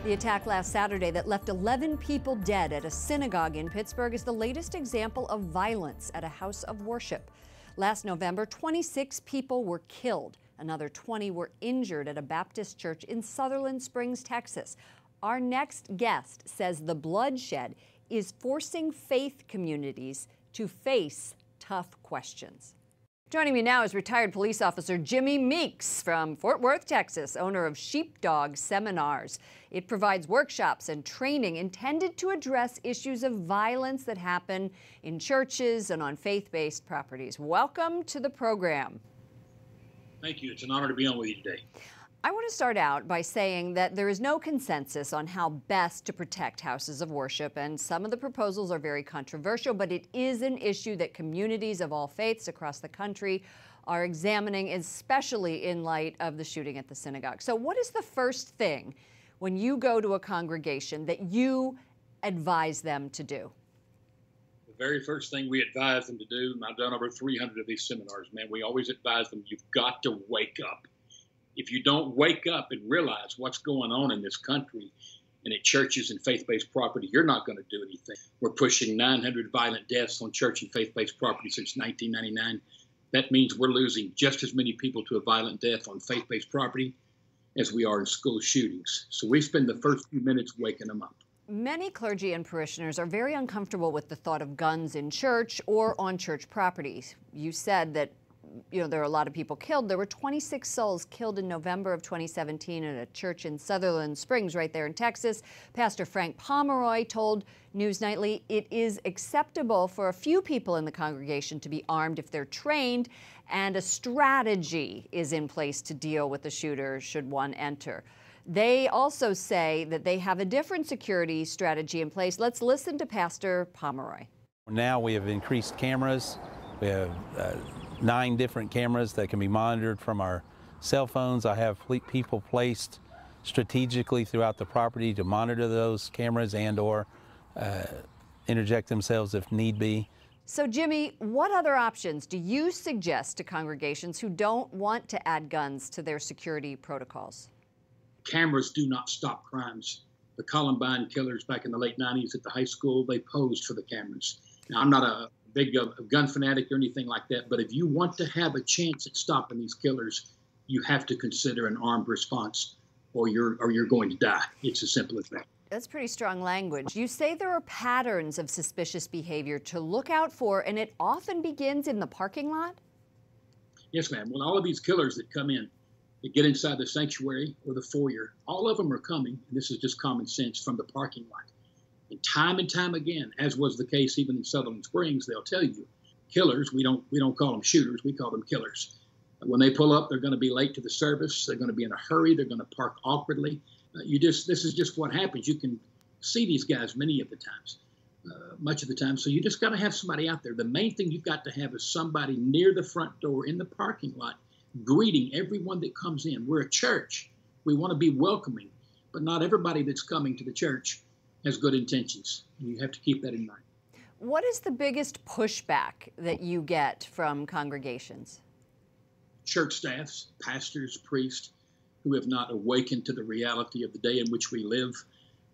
The attack last Saturday that left 11 people dead at a synagogue in Pittsburgh is the latest example of violence at a house of worship. Last November, 26 people were killed. Another 20 were injured at a Baptist church in Sutherland Springs, Texas. Our next guest says the bloodshed is forcing faith communities to face tough questions. Joining me now is retired police officer Jimmy Meeks from Fort Worth, Texas, owner of Sheepdog Seminars. It provides workshops and training intended to address issues of violence that happen in churches and on faith-based properties. Welcome to the program. Thank you. It's an honor to be on with you today. I want to start out by saying that there is no consensus on how best to protect houses of worship, and some of the proposals are very controversial, but it is an issue that communities of all faiths across the country are examining, especially in light of the shooting at the synagogue. So what is the first thing when you go to a congregation that you advise them to do? The very first thing we advise them to do, and I've done over 300 of these seminars, man, we always advise them, you've got to wake up. If you don't wake up and realize what's going on in this country and at churches and faith-based property, you're not going to do anything. We're pushing 900 violent deaths on church and faith-based property since 1999. That means we're losing just as many people to a violent death on faith-based property as we are in school shootings. So we spend the first few minutes waking them up. Many clergy and parishioners are very uncomfortable with the thought of guns in church or on church properties. You said that there are a lot of people killed. There were 26 souls killed in November of 2017 at a church in Sutherland Springs, right there in Texas. Pastor Frank Pomeroy told News Nightly it is acceptable for a few people in the congregation to be armed if they're trained, and a strategy is in place to deal with the shooter should one enter. They also say that they have a different security strategy in place. Let's listen to Pastor Pomeroy. Now we have increased cameras. We have 9 different cameras that can be monitored from our cell phones. I have people placed strategically throughout the property to monitor those cameras and/or interject themselves if need be. So, Jimmy, what other options do you suggest to congregations who don't want to add guns to their security protocols? Cameras do not stop crimes. The Columbine killers back in the late 90s at the high school, they posed for the cameras. Now, I'm not a big gun fanatic or anything like that, but if you want to have a chance at stopping these killers, you have to consider an armed response, or you're going to die. It's as simple as that. That's pretty strong language. You say there are patterns of suspicious behavior to look out for, and it often begins in the parking lot? Yes, ma'am. Well, all of these killers that come in, that get inside the sanctuary or the foyer, all of them are coming, and this is just common sense, from the parking lot. And time again, as was the case even in Sutherland Springs, they'll tell you, killers, we don't call them shooters, we call them killers. When they pull up, they're going to be late to the service, they're going to be in a hurry, they're going to park awkwardly. This is just what happens. You can see these guys many of the times, much of the time, so you just got to have somebody out there. The main thing you've got to have is somebody near the front door in the parking lot greeting everyone that comes in. We're a church. We want to be welcoming, but not everybody that's coming to the church has good intentions. You have to keep that in mind. What is the biggest pushback that you get from congregations? Church staffs, pastors, priests, who have not awakened to the reality of the day in which we live,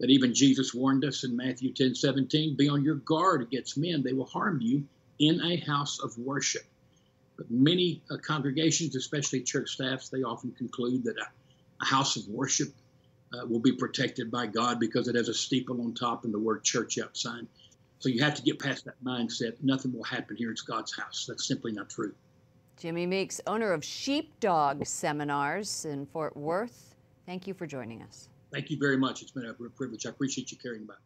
that even Jesus warned us in Matthew 10:17, be on your guard against men. They will harm you in a house of worship. But many congregations, especially church staffs, they often conclude that a house of worship will be protected by God because it has a steeple on top and the word church outside. So you have to get past that mindset. Nothing will happen here. It's God's house. That's simply not true. Jimmy Meeks, owner of Sheepdog Seminars in Fort Worth. Thank you for joining us. Thank you very much. It's been a privilege. I appreciate you caring about it.